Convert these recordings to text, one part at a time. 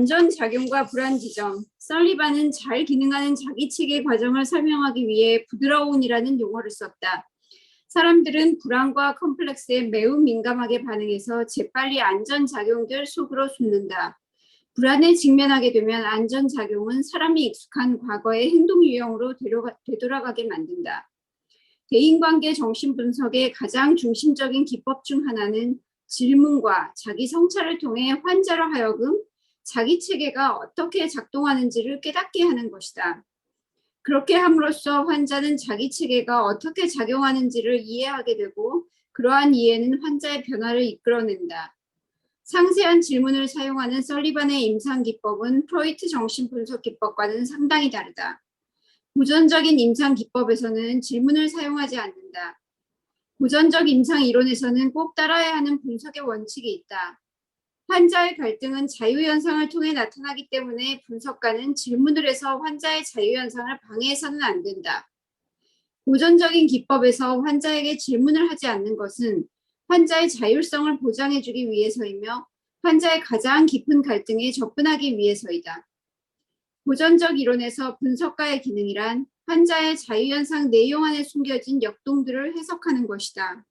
안전작용과 불안지점, 설리반은 잘 기능하는 자기체계 과정을 설명하기 위해 부드러운이라는 용어를 썼다. 사람들은 불안과 컴플렉스에 매우 민감하게 반응해서 재빨리 안전작용들 속으로 숨는다. 불안에 직면하게 되면 안전작용은 사람이 익숙한 과거의 행동 유형으로 되돌아가게 만든다. 대인관계 정신분석의 가장 중심적인 기법 중 하나는 질문과 자기 성찰을 통해 환자로 하여금 자기 체계가 어떻게 작동하는지를 깨닫게 하는 것이다. 그렇게 함으로써 환자는 자기 체계가 어떻게 작용하는지를 이해하게 되고 그러한 이해는 환자의 변화를 이끌어낸다. 상세한 질문을 사용하는 설리반의 임상기법은 프로이트 정신분석 기법과는 상당히 다르다. 고전적인 임상기법에서는 질문을 사용하지 않는다. 고전적 임상 이론에서는 꼭 따라야 하는 분석의 원칙이 있다. 환자의 갈등은 자유현상을 통해 나타나기 때문에 분석가는 질문을 해서 환자의 자유현상을 방해해서는 안 된다. 고전적인 기법에서 환자에게 질문을 하지 않는 것은 환자의 자율성을 보장해주기 위해서이며 환자의 가장 깊은 갈등에 접근하기 위해서이다. 고전적 이론에서 분석가의 기능이란 환자의 자유현상 내용 안에 숨겨진 역동들을 해석하는 것이다.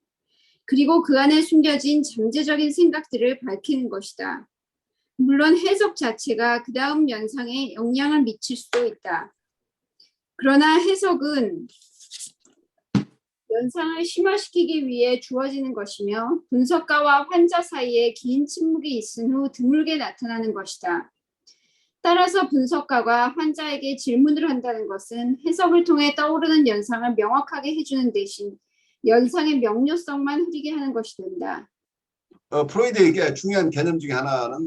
그리고 그 안에 숨겨진 잠재적인 생각들을 밝히는 것이다. 물론 해석 자체가 그 다음 연상에 영향을 미칠 수도 있다. 그러나 해석은 연상을 심화시키기 위해 주어지는 것이며 분석가와 환자 사이에 긴 침묵이 있은 후 드물게 나타나는 것이다. 따라서 분석가가 환자에게 질문을 한다는 것은 해석을 통해 떠오르는 연상을 명확하게 해주는 대신 연상의 명료성만 흐리게 하는 것이 된다. 프로이드에게 중요한 개념 중에 하나는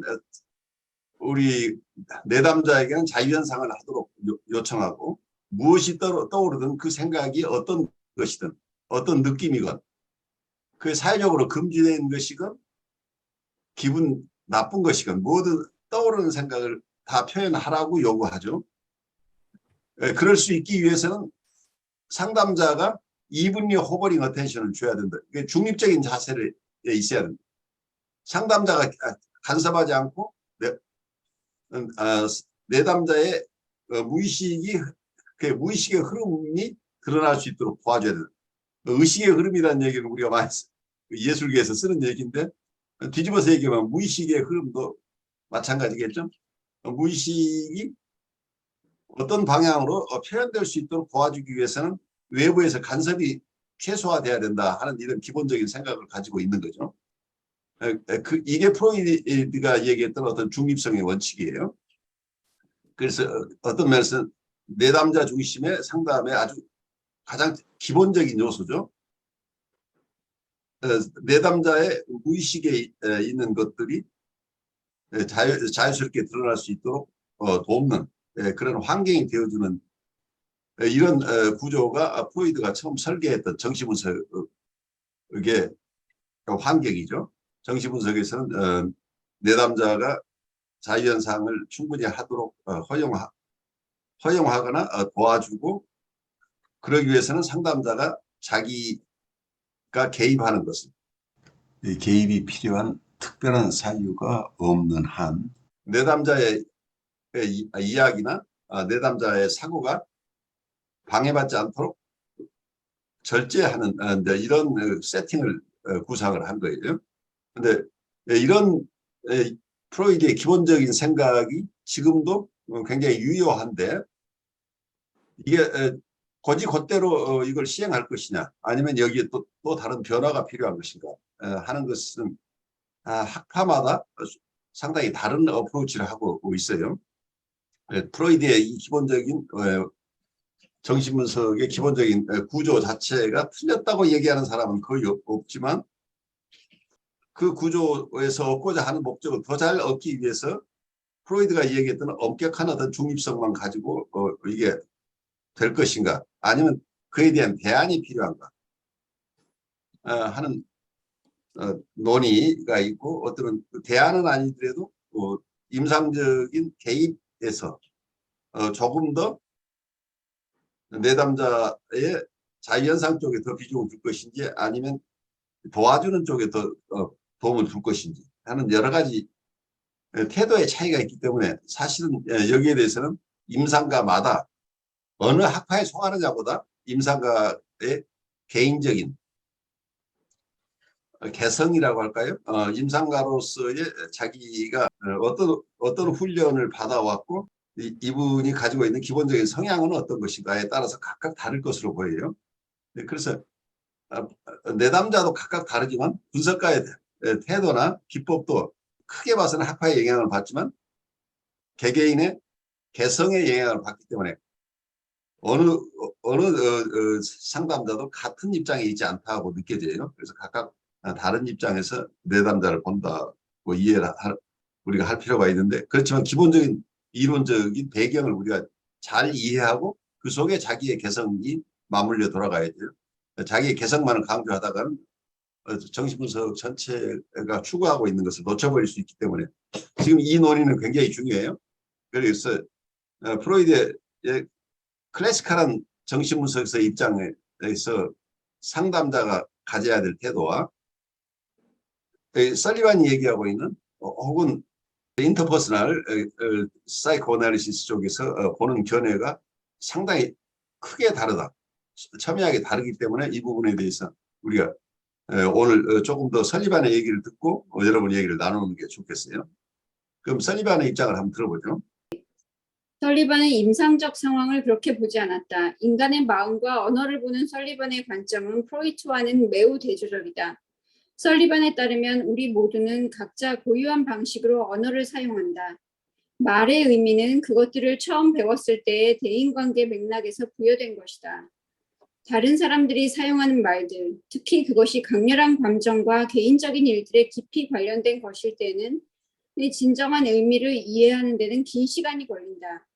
우리 내담자에게는 자유현상을 하도록 요청하고 무엇이 떠오르든 그 생각이 어떤 것이든 어떤 느낌이건 그 사회적으로 금지된 것이건 기분 나쁜 것이건 모든 떠오르는 생각을 다 표현하라고 요구하죠. 그럴 수 있기 위해서는 상담자가 evenly hovering attention을 줘야 된다. 중립적인 자세를 있어야 된다. 상담자가 간섭하지 않고 내담자의 무의식의 흐름이 드러날 수 있도록 도와줘야 된다. 의식의 흐름이라는 얘기는 우리가 많이 예술계에서 쓰는 얘기인데 뒤집어서 얘기하면 무의식의 흐름도 마찬가지겠죠. 무의식이 어떤 방향으로 표현될 수 있도록 도와주기 위해서는 외부에서 간섭이 최소화돼야 된다 하는 이런 기본적인 생각을 가지고 있는 거죠. 이게 프로이드가 얘기했던 어떤 중립성의 원칙이에요. 그래서 어떤 면에서 내담자 중심의 상담의 아주 가장 기본적인 요소죠. 내담자의 무의식에 있는 것들이 자연스럽게 드러날 수 있도록 돕는 그런 환경이 되어주는 이런 구조가 프로이드가 처음 설계했던 정신분석의 환경이죠. 정신분석에서는 내담자가 자유현상을 충분히 하도록 허용하거나 도와주고 그러기 위해서는 상담자가 자기가 개입하는 것은 이 개입이 필요한 특별한 사유가 없는 한 내담자의 이야기나 내담자의 사고가 방해받지 않도록 절제하는 이런 세팅을 구상을 한 거예요. 그런데 이런 프로이드의 기본적인 생각이 지금도 굉장히 유효한데 이게 곧대로 이걸 시행할 것이냐 아니면 여기에 또 다른 변화가 필요한 것인가 하는 것은 학파마다 상당히 다른 어프로치를 하고 있어요. 프로이드의 이 기본적인 정신분석의 기본적인 구조 자체가 틀렸다고 얘기하는 사람은 거의 없지만 그 구조에서 얻고자 하는 목적을 더 잘 얻기 위해서 프로이드가 얘기했던 엄격한 어떤 중립성만 가지고 이게 될 것인가 아니면 그에 대한 대안이 필요한가 하는 논의가 있고 어떤 대안은 아니더라도 임상적인 개입에서 조금 더 내담자의 자유현상 쪽에 더 비중을 둘 것인지 아니면 도와주는 쪽에 더 도움을 줄 것인지 하는 여러 가지 태도의 차이가 있기 때문에 사실은 여기에 대해서는 임상가마다 어느 학파에 속하느냐보다 임상가의 개인적인 개성이라고 할까요? 임상가로서의 자기가 어떤 훈련을 받아왔고 이분이 가지고 있는 기본적인 성향은 어떤 것인가에 따라서 각각 다를 것으로 보여요. 그래서 내담자도 각각 다르지만 분석가의 태도나 기법도 크게 봐서는 학파의 영향을 받지만 개개인의 개성의 영향을 받기 때문에 어느 상담자도 같은 입장에 있지 않다고 느껴져요. 그래서 각각 다른 입장에서 내담자를 본다고 우리가 할 필요가 있는데, 그렇지만 기본적인 이론적인 배경을 우리가 잘 이해하고 그 속에 자기의 개성이 맞물려 돌아가야 돼요. 자기의 개성만을 강조하다가는 정신분석 전체가 추구하고 있는 것을 놓쳐버릴 수 있기 때문에 지금 이 논의는 굉장히 중요해요. 그래서 프로이드의 클래시컬한 정신분석에서 입장에서 상담자가 가져야 될 태도와 설리반이 얘기하고 있는 혹은 인터퍼스널 사이코애널리시스 쪽에서 보는 견해가 상당히 크게 다르다. 첨예하게 다르기 때문에 이 부분에 대해서 우리가 오늘 조금 더 설리반의 얘기를 듣고 여러분 얘기를 나누는 게 좋겠어요. 그럼 설리반의 입장을 한번 들어보죠. 설리반은 임상적 상황을 그렇게 보지 않았다. 인간의 마음과 언어를 보는 설리반의 관점은 프로이트와는 매우 대조적이다. 설리반에 따르면 우리 모두는 각자 고유한 방식으로 언어를 사용한다. 말의 의미는 그것들을 처음 배웠을 때의 대인관계 맥락에서 부여된 것이다. 다른 사람들이 사용하는 말들, 특히 그것이 강렬한 감정과 개인적인 일들에 깊이 관련된 것일 때는 그 진정한 의미를 이해하는 데는 긴 시간이 걸린다.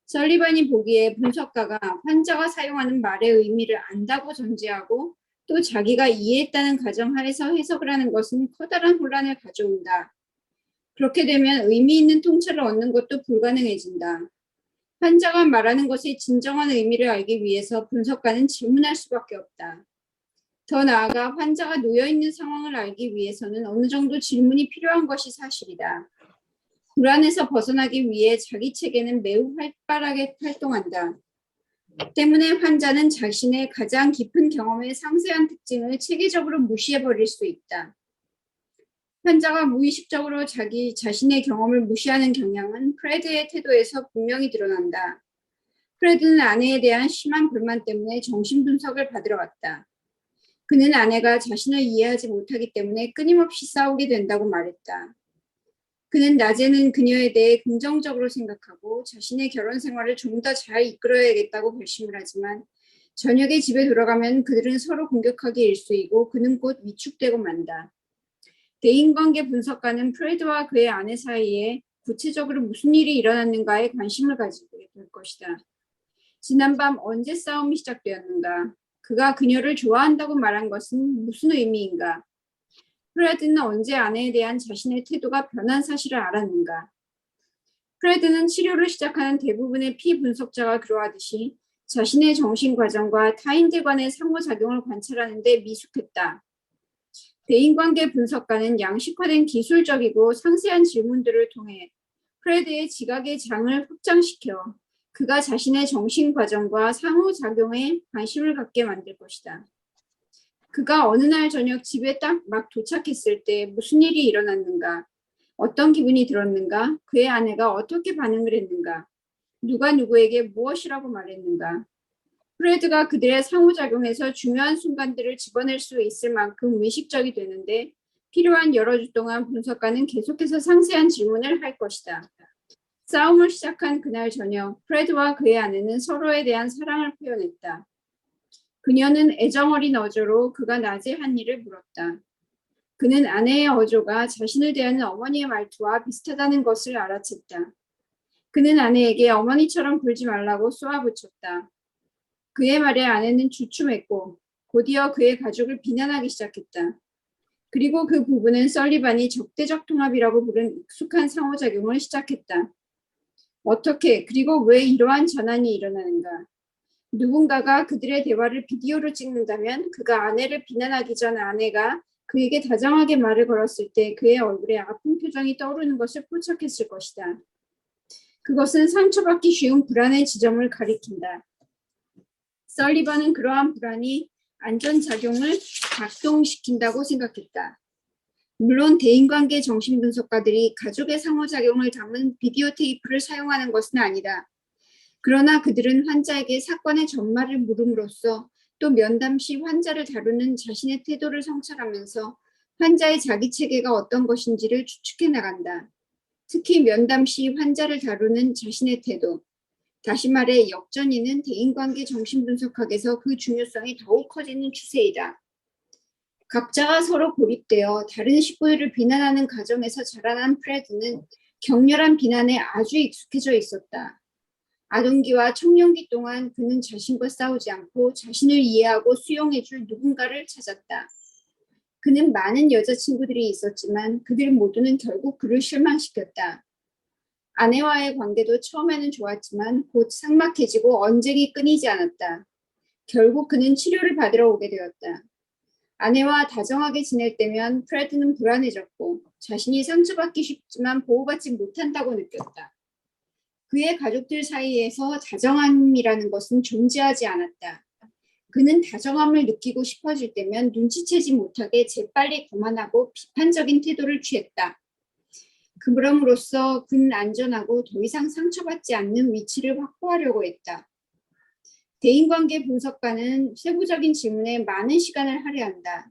설리반이 보기에 분석가가 환자가 사용하는 말의 의미를 안다고 전제하고 또 자기가 이해했다는 가정하에서 해석을 하는 것은 커다란 혼란을 가져온다. 그렇게 되면 의미 있는 통찰을 얻는 것도 불가능해진다. 환자가 말하는 것의 진정한 의미를 알기 위해서 분석가는 질문할 수밖에 없다. 더 나아가 환자가 놓여있는 상황을 알기 위해서는 어느 정도 질문이 필요한 것이 사실이다. 불안에서 벗어나기 위해 자기 체계는 매우 활발하게 활동한다. 때문에 환자는 자신의 가장 깊은 경험의 상세한 특징을 체계적으로 무시해버릴 수 있다. 환자가 무의식적으로 자기 자신의 경험을 무시하는 경향은 프레드의 태도에서 분명히 드러난다. 프레드는 아내에 대한 심한 불만 때문에 정신분석을 받으러 왔다. 그는 아내가 자신을 이해하지 못하기 때문에 끊임없이 싸우게 된다고 말했다. 그는 낮에는 그녀에 대해 긍정적으로 생각하고 자신의 결혼 생활을 좀 더 잘 이끌어야겠다고 결심을 하지만 저녁에 집에 돌아가면 그들은 서로 공격하게 일쑤이고 그는 곧 위축되고 만다. 대인관계 분석가는 프레드와 그의 아내 사이에 구체적으로 무슨 일이 일어났는가에 관심을 가지게 될 것이다. 지난밤 언제 싸움이 시작되었는가? 그가 그녀를 좋아한다고 말한 것은 무슨 의미인가? 프레드는 언제 아내에 대한 자신의 태도가 변한 사실을 알았는가? 프레드는 치료를 시작하는 대부분의 피분석자가 그러하듯이 자신의 정신 과정과 타인들 간의 상호작용을 관찰하는 데 미숙했다. 대인관계 분석가는 양식화된 기술적이고 상세한 질문들을 통해 프레드의 지각의 장을 확장시켜 그가 자신의 정신 과정과 상호작용에 관심을 갖게 만들 것이다. 그가 어느 날 저녁 집에 딱 막 도착했을 때 무슨 일이 일어났는가? 어떤 기분이 들었는가? 그의 아내가 어떻게 반응을 했는가? 누가 누구에게 무엇이라고 말했는가? 프레드가 그들의 상호작용에서 중요한 순간들을 집어낼 수 있을 만큼 의식적이 되는데 필요한 여러 주 동안 분석가는 계속해서 상세한 질문을 할 것이다. 싸움을 시작한 그날 저녁, 프레드와 그의 아내는 서로에 대한 사랑을 표현했다. 그녀는 애정어린 어조로 그가 낮에 한 일을 물었다. 그는 아내의 어조가 자신을 대하는 어머니의 말투와 비슷하다는 것을 알아챘다. 그는 아내에게 어머니처럼 굴지 말라고 쏘아붙였다. 그의 말에 아내는 주춤했고 곧이어 그의 가족을 비난하기 시작했다. 그리고 그 부부는 설리반이 적대적 통합이라고 부른 익숙한 상호작용을 시작했다. 어떻게 그리고 왜 이러한 전환이 일어나는가? 누군가가 그들의 대화를 비디오로 찍는다면 그가 아내를 비난하기 전 아내가 그에게 다정하게 말을 걸었을 때 그의 얼굴에 아픈 표정이 떠오르는 것을 포착했을 것이다. 그것은 상처받기 쉬운 불안의 지점을 가리킨다. 설리반은 그러한 불안이 안전작용을 작동시킨다고 생각했다. 물론 대인관계 정신분석가들이 가족의 상호작용을 담은 비디오 테이프를 사용하는 것은 아니다. 그러나 그들은 환자에게 사건의 전말을 물음으로써 또 면담 시 환자를 다루는 자신의 태도를 성찰하면서 환자의 자기체계가 어떤 것인지를 추측해 나간다. 특히 면담 시 환자를 다루는 자신의 태도. 다시 말해 역전이는 대인관계 정신분석학에서 그 중요성이 더욱 커지는 추세이다. 각자가 서로 고립되어 다른 식구들을 비난하는 가정에서 자라난 프레드는 격렬한 비난에 아주 익숙해져 있었다. 아동기와 청년기 동안 그는 자신과 싸우지 않고 자신을 이해하고 수용해줄 누군가를 찾았다. 그는 많은 여자친구들이 있었지만 그들 모두는 결국 그를 실망시켰다. 아내와의 관계도 처음에는 좋았지만 곧 삭막해지고 언쟁이 끊이지 않았다. 결국 그는 치료를 받으러 오게 되었다. 아내와 다정하게 지낼 때면 프레드는 불안해졌고 자신이 상처받기 쉽지만 보호받지 못한다고 느꼈다. 그의 가족들 사이에서 다정함이라는 것은 존재하지 않았다. 그는 다정함을 느끼고 싶어질 때면 눈치채지 못하게 재빨리 거만하고 비판적인 태도를 취했다. 그럼으로써 그는 안전하고 더 이상 상처받지 않는 위치를 확보하려고 했다. 대인관계 분석가는 세부적인 질문에 많은 시간을 할애한다.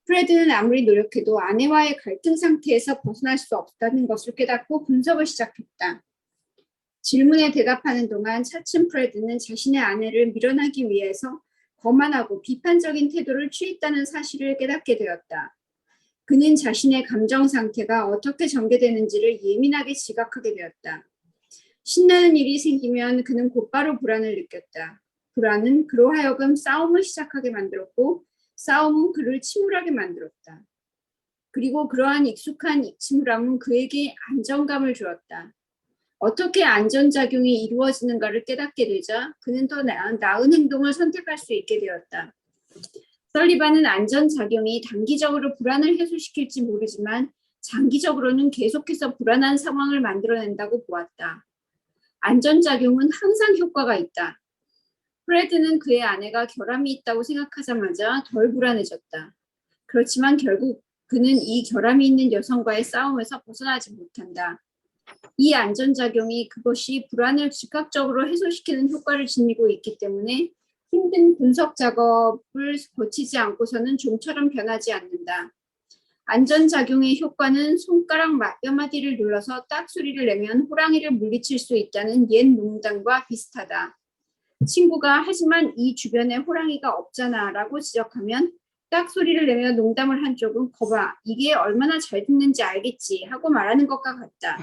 프레드는 아무리 노력해도 아내와의 갈등 상태에서 벗어날 수 없다는 것을 깨닫고 분석을 시작했다. 질문에 대답하는 동안 차츰 프레드는 자신의 아내를 밀어내기 위해서 거만하고 비판적인 태도를 취했다는 사실을 깨닫게 되었다. 그는 자신의 감정 상태가 어떻게 전개되는지를 예민하게 지각하게 되었다. 신나는 일이 생기면 그는 곧바로 불안을 느꼈다. 불안은 그로 하여금 싸움을 시작하게 만들었고 싸움은 그를 침울하게 만들었다. 그리고 그러한 익숙한 침울함은 그에게 안정감을 주었다. 어떻게 안전작용이 이루어지는가를 깨닫게 되자 그는 더 나은 행동을 선택할 수 있게 되었다. 설리반은 안전작용이 단기적으로 불안을 해소시킬지 모르지만 장기적으로는 계속해서 불안한 상황을 만들어낸다고 보았다. 안전작용은 항상 효과가 있다. 프레드는 그의 아내가 결함이 있다고 생각하자마자 덜 불안해졌다. 그렇지만 결국 그는 이 결함이 있는 여성과의 싸움에서 벗어나지 못한다. 이 안전작용이 그것이 불안을 즉각적으로 해소시키는 효과를 지니고 있기 때문에 힘든 분석 작업을 거치지 않고서는 좀처럼 변하지 않는다. 안전작용의 효과는 손가락 몇 마디를 눌러서 딱 소리를 내면 호랑이를 물리칠 수 있다는 옛 농담과 비슷하다. 친구가 하지만 이 주변에 호랑이가 없잖아 라고 지적하면 딱 소리를 내며 농담을 한 쪽은 거봐 이게 얼마나 잘 듣는지 알겠지 하고 말하는 것과 같다.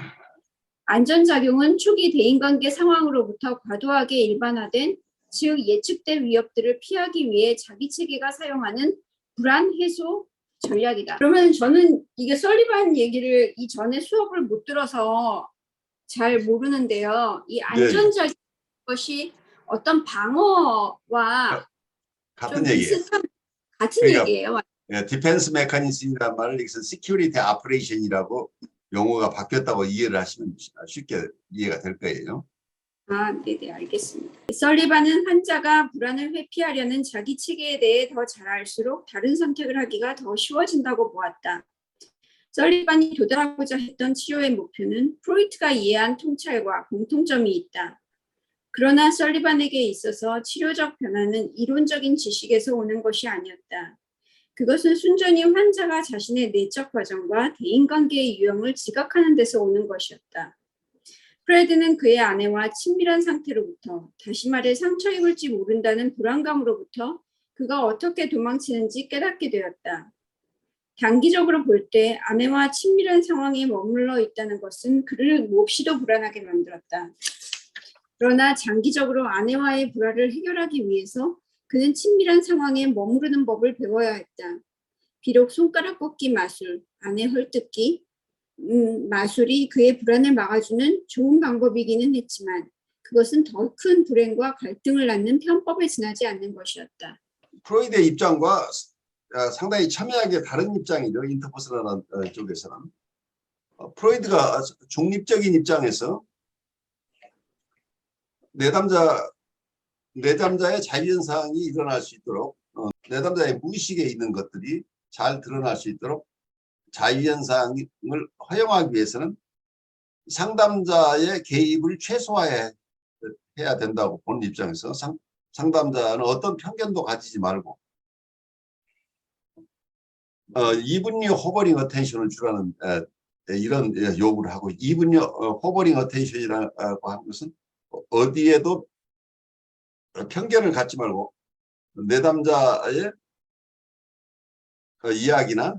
안전작용은 초기 대인관계 상황으로부터 과도하게 일반화된 즉 예측된 위협들을 피하기 위해 자기 체계가 사용하는 불안 해소 전략이다. 그러면 저는 이게 설리반 얘기를 이전에 수업을 못 들어서 잘 모르는데요. 이 안전작용 것이 어떤 방어와 같은 얘기예요. 같은 그러니까, 얘기예요. 디펜스 메커니즘이란 말을 여기서 시큐리티 오퍼레이션이라고 용어가 바뀌었다고 이해를 하시면 쉽게 이해가 될 거예요. 네네, 알겠습니다. 설리반은 환자가 불안을 회피하려는 자기 체계에 대해 더 잘 알수록 다른 선택을 하기가 더 쉬워진다고 보았다. 설리반이 도달하고자 했던 치료의 목표는 프로이트가 이해한 통찰과 공통점이 있다. 그러나 설리반에게 있어서 치료적 변화는 이론적인 지식에서 오는 것이 아니었다. 그것은 순전히 환자가 자신의 내적 과정과 대인관계의 유형을 지각하는 데서 오는 것이었다. 프레드는 그의 아내와 친밀한 상태로부터, 다시 말해 상처 입을지 모른다는 불안감으로부터 그가 어떻게 도망치는지 깨닫게 되었다. 단기적으로 볼 때 아내와 친밀한 상황에 머물러 있다는 것은 그를 몹시도 불안하게 만들었다. 그러나 장기적으로 아내와의 불화를 해결하기 위해서 그는 친밀한 상황에 머무르는 법을 배워야 했다. 비록 손가락 꺾기 마술, 아내 헐뜯기, 마술이 그의 불안을 막아주는 좋은 방법이기는 했지만 그것은 더 큰 불행과 갈등을 낳는 편법에 지나지 않는 것이었다. 프로이드의 입장과 상당히 첨예하게 다른 입장이죠. 인터퍼스널한 쪽에서는. 프로이드가 중립적인 입장에서 내담자의 자유현상이 일어날 수 있도록 내담자의 무의식에 있는 것들이 잘 드러날 수 있도록 자유현상을 허용하기 위해서는 상담자의 개입을 최소화해야 된다고 보는 입장에서 상담자는 어떤 편견도 가지지 말고 이분류 호버링 어텐션을 주라는 이런 요구를 하고, 이분류 호버링 어텐션이라고 하는 것은 어디에도 편견을 갖지 말고 내담자의 이야기나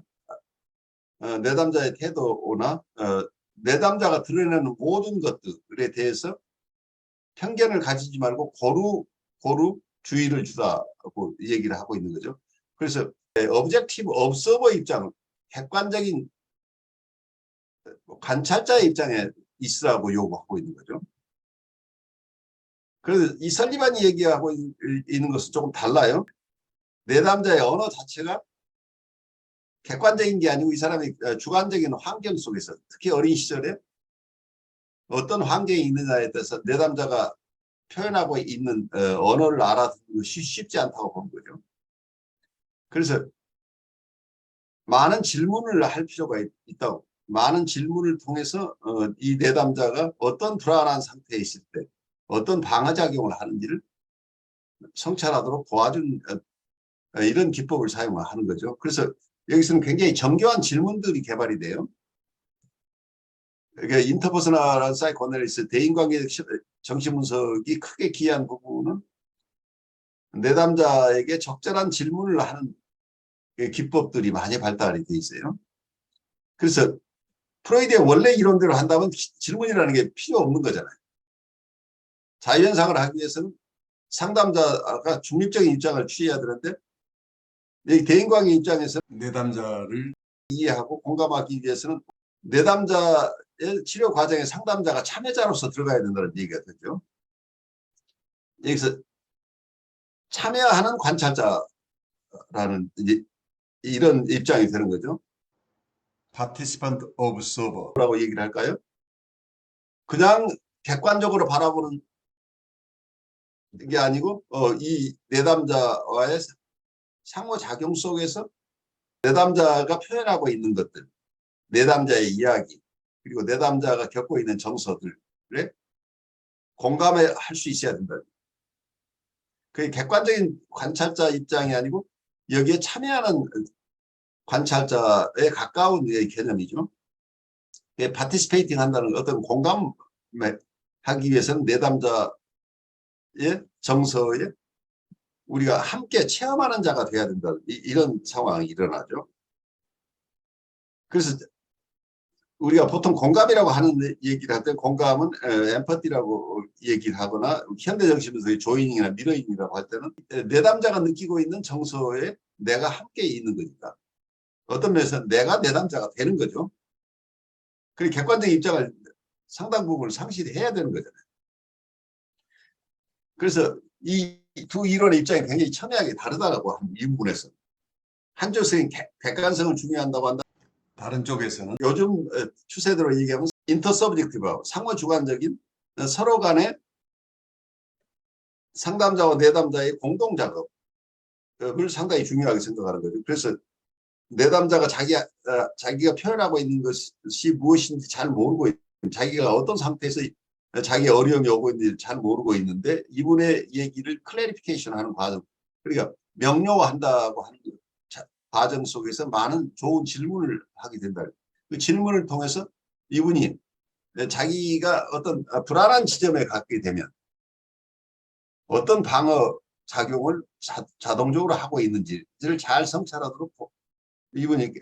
내담자의 태도나 내담자가 드러내는 모든 것들에 대해서 편견을 가지지 말고 고루 주의를 주라고 얘기를 하고 있는 거죠. 그래서 오브젝티브 observer 입장, 객관적인 관찰자의 입장에 있으라고 요구하고 있는 거죠. 그래서 이 설리반이 얘기하고 있는 것은 조금 달라요. 내담자의 언어 자체가 객관적인 게 아니고 이 사람의 주관적인 환경 속에서, 특히 어린 시절에 어떤 환경이 있느냐에 따라서 내담자가 표현하고 있는 언어를 알아듣는 것이 쉽지 않다고 보는 거죠. 그래서 많은 질문을 할 필요가 있다고. 많은 질문을 통해서 이 내담자가 어떤 불안한 상태에 있을 때 어떤 방어작용을 하는지를 성찰하도록 도와준 이런 기법을 사용하는 거죠. 그래서 여기서는 굉장히 정교한 질문들이 개발이 돼요. 그러니까 인터퍼스널한 사이코애널리시스, 대인관계적 정신분석이 크게 기여한 부분은 내담자에게 적절한 질문을 하는 기법들이 많이 발달이 돼 있어요. 그래서 프로이드의 원래 이론대로 한다면 질문이라는 게 필요 없는 거잖아요. 자유현상을 하기 위해서는 상담자가 중립적인 입장을 취해야 되는데, 대인관계 입장에서 내담자를 이해하고 공감하기 위해서는 내담자의 치료 과정에 상담자가 참여자로서 들어가야 된다는 얘기가 되죠. 여기서 참여하는 관찰자라는 이런 입장이 되는 거죠. Participant Observer라고 얘기를 할까요? 그냥 객관적으로 바라보는 게 아니고 이 내담자와의 상호작용 속에서 내담자가 표현하고 있는 것들, 내담자의 이야기, 그리고 내담자가 겪고 있는 정서들에 공감할 수 있어야 된다. 그게 객관적인 관찰자 입장이 아니고 여기에 참여하는 관찰자에 가까운 개념이죠. 파티시페이팅 한다는 어떤 공감하기 위해서는 내담자의 정서에 우리가 함께 체험하는 자가 돼야 된다. 이런 상황이 일어나죠. 그래서 우리가 보통 공감이라고 하는 얘기를 할 때 공감은 엠퍼티라고 얘기를 하거나 현대정신에서의 조이닝이나 미러잉이라고 할 때는 내담자가 느끼고 있는 정서에 내가 함께 있는 거니까 어떤 면에서 내가 내담자가 되는 거죠. 그리고 객관적인 입장을 상당 부분을 상실해야 되는 거잖아요. 그래서 이 두 이론의 입장이 굉장히 첨예하게 다르다고 합니다. 이 부분에서. 한쪽에서는 객관성을 중요한다고 한다. 다른 쪽에서는 요즘 추세대로 얘기하면 인터서브젝티브하고 상호주관적인 서로 간의 상담자와 내담자의 공동작업을 상당히 중요하게 생각하는 거죠. 그래서 내담자가 자기가 표현하고 있는 것이 무엇인지 잘 모르고 자기가 어떤 상태에서 자기 어려움이 오고 있는지 잘 모르고 있는데 이분의 얘기를 클래리피케이션 하는 과정, 그러니까 명료화한다고 하는 과정 속에서 많은 좋은 질문을 하게 된다. 그 질문을 통해서 이분이 자기가 어떤 불안한 지점에 갖게 되면 어떤 방어 작용을 자동적으로 하고 있는지를 잘 성찰하도록 이분이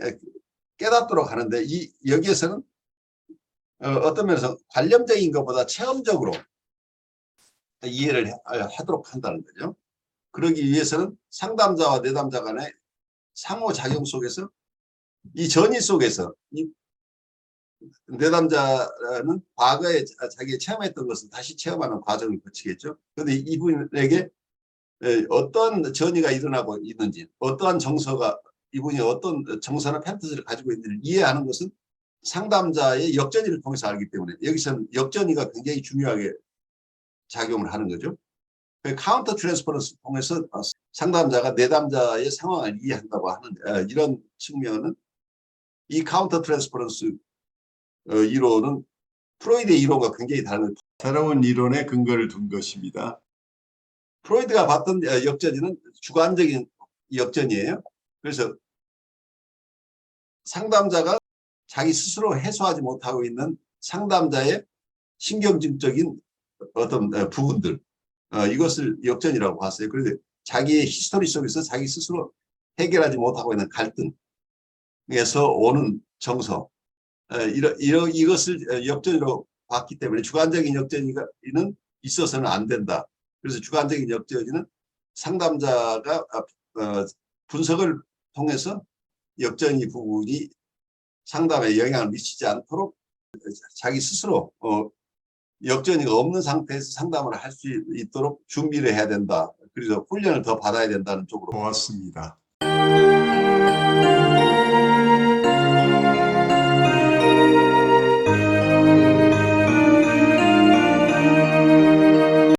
깨닫도록 하는데 여기에서는 어떤 면에서 관념적인 것보다 체험적으로 이해를 하도록 한다는 거죠. 그러기 위해서는 상담자와 내담자 간의 상호작용 속에서 이 전이 속에서 이 내담자는 과거에 자기가 체험했던 것을 다시 체험하는 과정을 거치겠죠. 그런데 이분에게 어떠한 전이가 일어나고 있는지, 어떠한 정서가 이분이 어떤 정서나 판타지를 가지고 있는지를 이해하는 것은 상담자의 역전이를 통해서 알기 때문에 여기서는 역전이가 굉장히 중요하게 작용을 하는 거죠. 카운터 트랜스퍼런스를 통해서 상담자가 내담자의 상황을 이해한다고 하는 이런 측면은 이 카운터 트랜스퍼런스 이론은 프로이드의 이론과 굉장히 다른 새로운 이론에 근거를 둔 것입니다. 프로이드가 봤던 역전이는 주관적인 역전이에요. 그래서 상담자가 자기 스스로 해소하지 못하고 있는 상담자의 신경증적인 어떤 부분들 이것을 역전이라고 봤어요. 그런데 자기의 히스토리 속에서 자기 스스로 해결하지 못하고 있는 갈등에서 오는 정서 이것을 역전으로 봤기 때문에 주관적인 역전이는 있어서는 안 된다. 그래서 주관적인 역전이는 상담자가 분석을 통해서 역전이 부분이 상담에 영향을 미치지 않도록 자기 스스로 역전이가 없는 상태에서 상담을 할 수 있도록 준비를 해야 된다. 그래서 훈련을 더 받아야 된다는 쪽으로 보았습니다.